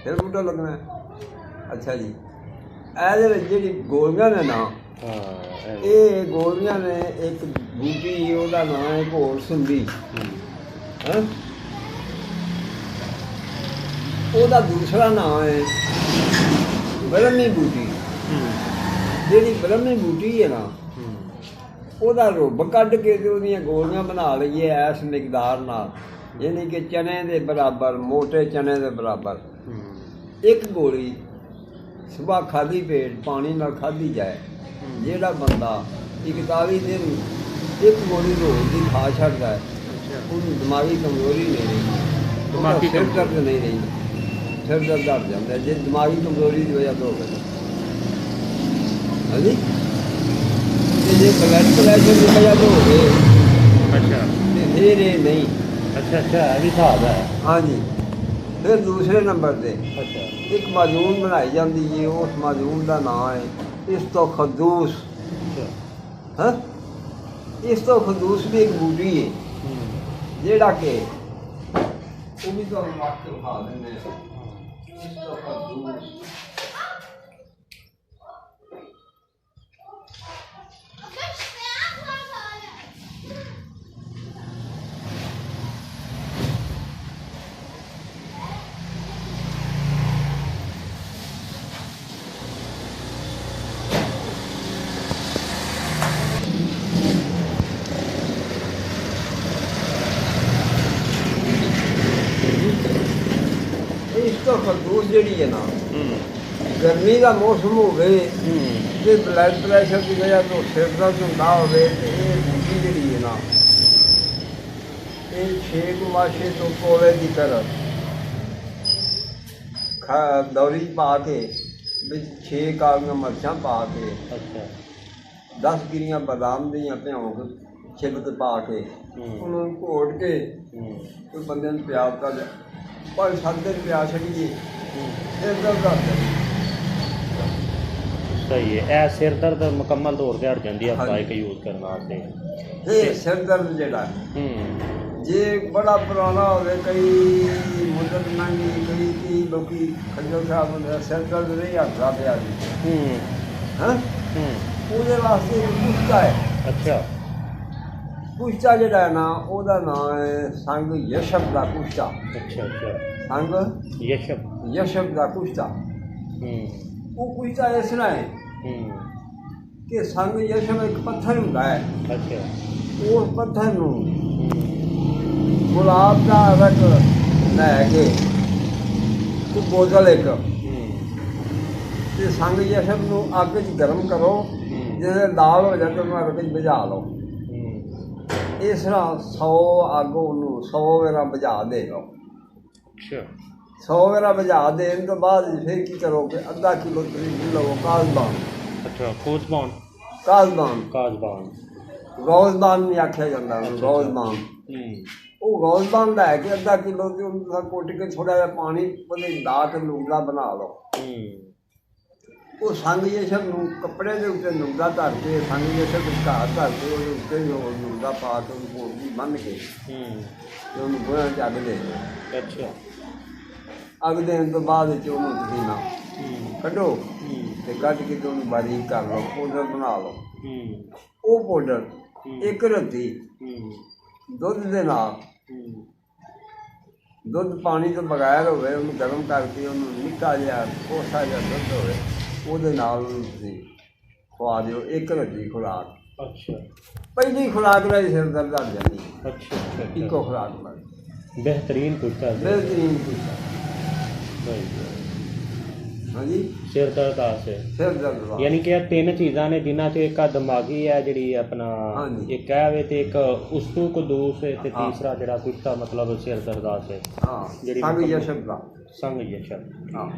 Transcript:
फिर बूटा लगना है। अच्छा जी, ਇਹਦੇ ਜਿਹੜੀ ਗੋਲੀਆਂ ਨੇ ਨਾ, ਇਹ ਗੋਲੀਆਂ ਨੇ ਇੱਕ ਬੂਟੀ ਉਹਦਾ ਨਾਂ ਹੈ ਘੋੜ ਸੁੰਡੀ, ਹੈਂ, ਉਹਦਾ ਦੂਸਰਾ ਨਾਂ ਹੈ ਬ੍ਰਹਮੀ ਬੂਟੀ। ਜਿਹੜੀ ਬ੍ਰਹਮੀ ਬੂਟੀ ਹੈ ਨਾ, ਉਹਦਾ ਰੁੱਬ ਕੱਢ ਕੇ ਤੇ ਉਹਦੀਆਂ ਗੋਲੀਆਂ ਬਣਾ ਲਈਏ ਇਸ ਮਿਕਦਾਰ ਨਾਲ, ਯਾਨੀ ਕਿ ਚਨੇ ਦੇ ਬਰਾਬਰ, ਮੋਟੇ ਚਨੇ ਦੇ ਬਰਾਬਰ। ਇੱਕ ਗੋਲੀ ਸੁਬਾਹ ਖਾਲੀ ਪੇਟ ਪਾਣੀ ਨਾਲ ਖਾਧੀ ਜਾਏ, ਜਿਹੜਾ ਬੰਦਾ 41 ਦਿਨ ਇੱਕ ਗੋਲੀ ਰੋਜ਼ ਦੀ ਖਾ ਛੱਡਦਾ ਹੈ, ਉਹਨੂੰ ਦਿਮਾਗੀ ਕਮਜ਼ੋਰੀ ਨਹੀਂ ਰਹਿੰਦੀ, ਸਿਰ ਦਰਦ ਨਹੀਂ ਰਹਿੰਦਾ, ਸਿਰ ਦਰਦ ਹਟ ਜਾਂਦਾ ਜੇ ਦਿਮਾਗੀ ਕਮਜ਼ੋਰੀ ਦੀ ਵਜ੍ਹਾ ਤੋਂ ਹੋਵੇ। ਹਾਂਜੀ, ਤੇ ਜੇ ਬਲੱਡ ਪ੍ਰੈਸ਼ਰ ਦੀ ਵਜ੍ਹਾ ਤੋਂ ਹੋਵੇ ਤੇ ਫਿਰ ਇਹ ਨਹੀਂ। ਅੱਛਾ ਇਹ ਵੀ ਹਿਸਾਬ ਹੈ। ਹਾਂਜੀ। ਫਿਰ ਦੂਸਰੇ ਨੰਬਰ 'ਤੇ ਇੱਕ ਮਾਜੂਨ ਬਣਾਈ ਜਾਂਦੀ ਹੈ, ਉਸ ਮਾਜੂਨ ਦਾ ਨਾਂ ਹੈ ਇਸਤੋਖਦੂਸ। ਹਾਂ, ਇਸਤੋਖਦੂਸ ਵੀ ਇੱਕ ਬੂਟੀ ਹੈ, ਜਿਹੜਾ ਕਿ ਉਹ ਵੀ ਤੁਹਾਨੂੰ ਵਾਕ ਵਿਖਾ ਦਿੰਦੇ ਹਾਂ। ਇਸਤੋਖਦੂਸ ਇਸਤੋਖਦੂਸ ਜਿਹੜੀ ਹੈ ਨਾ, ਗਰਮੀ ਦਾ ਮੌਸਮ ਹੋਵੇ ਤੇ ਬਲੱਡ ਪ੍ਰੈਸ਼ਰ ਦੀ ਵਜ੍ਹਾ ਤੋਂ ਸਿਰ ਦਰਦ ਹੁੰਦਾ ਹੋਵੇ ਤੇ ਇਹ ਬੂਟੀ ਜਿਹੜੀ ਹੈ ਨਾ, ਇਹ 6 ਮਾਸ਼ੇ ਤੋਂ ਕੋਲੇ ਦੀ ਤਰ੍ਹਾਂ ਦੌਰੀ ਪਾ ਕੇ ਵਿੱਚ 6 ਕਾਲੀਆਂ ਮਿਰਚਾਂ ਪਾ ਕੇ, 10 ਗਿਰੀਆਂ ਬਦਾਮ ਦੀਆਂ ਭਿਉਂ ਕੇ ਛਿਲਕ ਪਾ ਕੇ ਉਹਨੂੰ ਘੋਟ ਕੇ ਕੋਈ ਬੰਦੇ ਨੂੰ ਪਿਆ ਕਰ 5-7 ਦਿਨ ਪਿਆ ਛੱਡੀਏ, ਸਿਰ ਦਰਦ ਹਟ ਜਾਂਦਾ। ਸਹੀ ਹੈ, ਇਹ ਸਿਰ ਦਰਦ ਮੁਕੰਮਲ ਤੌਰ 'ਤੇ ਹਟ ਜਾਂਦੀ ਹੈ ਹਫ਼ਤਾ ਇੱਕ ਯੂਜ਼ ਕਰਨ ਵਾਸਤੇ। ਇਹ ਸਿਰ ਦਰਦ ਜਿਹੜਾ ਜੇ ਬੜਾ ਪੁਰਾਣਾ ਹੋਵੇ, ਕਈ ਮੁੱਦਤ ਲੰਘੀ, ਕਈ ਲੋਕੀ ਖੱਜਲ ਖਰਾਬ ਹੁੰਦੇ, ਸਿਰ ਦਰਦ ਨਹੀਂ ਹਟਦਾ ਪਿਆ ਜੀ, ਹਾਂ, ਉਹਦੇ ਵਾਸਤੇ ਕੁਸ਼ਤਾ ਹੈ। ਅੱਛਾ, ਕੁਸ਼ਤਾ ਜਿਹੜਾ ਹੈ ਨਾ, ਉਹਦਾ ਨਾਂ ਹੈ ਸੰਗ ਯਸ਼ਬ ਦਾ ਕੁਸ਼ਤਾ। ਅੱਛਾ ਸੰਗ ਯਸ਼ਬ ਦਾ ਕੁਸ਼ਤਾ। ਉਹ ਕੁਸ਼ਤਾ ਇਸ ਤਰ੍ਹਾਂ ਹੈ ਕਿ ਸੰਗ ਯਸ਼ਬ ਇੱਕ ਪੱਥਰ ਹੁੰਦਾ ਹੈ। ਅੱਛਾ, ਉਸ ਪੱਥਰ ਨੂੰ ਗੁਲਾਬ ਦਾ ਰੰਗ ਲੈ ਕੇ ਤੇ ਬੋਤਲ ਇੱਕ ਤੇ ਸੰਗ ਯਸ਼ਬ ਨੂੰ ਅੱਗ 'ਚ ਗਰਮ ਕਰੋ, ਜਦੋਂ ਲਾਲ ਹੋ ਜਾਏ ਤਾਂ ਉਹਨੂੰ ਅੱਗ 'ਚ ਬੁਝਾ ਲਓ। ਇਸ ਤਰ੍ਹਾਂ 100 ਅੱਗ ਉਹਨੂੰ 100 ਵੇਰਾ ਬੁਝਾ ਦੇ ਲਓ। 100 ਵੇਰਾ ਬੁਝਾ ਦੇਣ ਤੋਂ ਬਾਅਦ ਫਿਰ ਕੀ ਕਰੋਗੇ, ਅੱਧਾ ਕਿਲੋ ਤਰੀਕ ਲਵੋ ਕਾਜ਼ਬਾਨ। ਅੱਛਾ, ਕਾਜ਼ਬਾਨ ਗੌਜ਼ਬਾਨ ਨਹੀਂ ਆਖਿਆ ਜਾਂਦਾ ਉਹਨੂੰ, ਗੌਜ਼ਬਾਨ। ਉਹ ਗੌਜ਼ਬਾਨ ਲੈ ਕੇ ਅੱਧਾ ਕਿਲੋ ਤੇ ਉਹਨੂੰ ਕੁੱਟ ਕੇ ਥੋੜ੍ਹਾ ਜਿਹਾ ਪਾਣੀ ਉਹਦੇ ਲਾ ਕੇ ਨੂਗਦਾ ਬਣਾ ਲਓ। ਉਹ ਸੰਗ ਯਸ਼ਬ ਨੂੰ ਕੱਪੜੇ ਦੇ ਉੱਤੇ ਨੂਗਦਾ ਧਰ ਕੇ, ਸੰਗ ਯਸ਼ਬ ਘਾਹ ਧਰ ਕੇ ਉਹਦੇ ਉੱਤੇ ਨੂਗਦਾ ਪਾ ਕੇ ਉਹਨੂੰ ਕੋਟੀ ਬੰਨ੍ਹ ਕੇ ਤੇ ਉਹਨੂੰ ਗੋਹਿਆਂ 'ਚ ਅੱਗ ਦੇ ਦਿਓ। ਅੱਛਾ, ਅੱਗ ਦੇਣ ਤੋਂ ਬਾਅਦ ਵਿੱਚ ਉਹਨੂੰ ਤੁਸੀਂ ਨਾ ਕੱਢੋ ਤੇ ਕੱਢ ਕੇ ਤੇ ਉਹਨੂੰ ਬਾਰੀਕ ਕਰ ਲਓ, ਪਾਊਡਰ ਬਣਾ ਲਓ। ਉਹ ਪਾਊਡਰ ਇੱਕ ਰੱਤੀ ਦੁੱਧ ਦੇ ਨਾਲ, ਦੁੱਧ ਪਾਣੀ ਤੋਂ ਬਗੈਰ ਹੋਵੇ, ਉਹਨੂੰ ਗਰਮ ਕਰਕੇ ਉਹਨੂੰ ਨਿੱਕਾ ਜਿਹਾ ਕੋਸਾ ਜਿਹਾ ਦੁੱਧ ਹੋਵੇ, ਉਹਦੇ ਨਾਲ ਉਹਨੂੰ ਤੁਸੀਂ ਖਵਾ ਦਿਓ, ਇੱਕ ਰੱਤੀ ਖੁਰਾਕ। ਅੱਛਾ, ਪਹਿਲੀ ਖੁਰਾਕ ਨਾਲ ਸਿਰ ਦਰਦ ਹਟ ਜਾਂਦੀ। ਅੱਛਾ, ਇੱਕੋ ਖੁਰਾਕ ਨਾਲ बेहतरीन कुर्ता। बेहतरीन कुर्ता। ਹਾਂਜੀ, ਸਿਰ ਦਰਦ ਆਸੇ ਸਿਰ ਦਰਦ ਯਾਨੀ ਕਿ ਇਹ ਤਿੰਨ ਚੀਜ਼ਾਂ ਨੇ ਜਿਨ੍ਹਾਂ 'ਚ ਇੱਕ ਦਿਮਾਗੀ ਹੈ ਜਿਹੜੀ ਆਪਣਾ, ਇੱਕ ਹੈ ਵੇ ਤੇ ਇੱਕ ਉਸਤੂ ਕਦੂਸ ਤੇ ਤੀਸਰਾ ਜਿਹੜਾ ਕੁਸ਼ਤਾ ਮਤਲਬ ਸਿਰ ਦਰਦ ਆਸੇ। ਹਾਂ, ਜਿਹੜੀ ਸੰਗ ਯਸ਼ਬ ਦਾ ਸੰਗ ਯਸ਼ਬ। ਹਾਂ।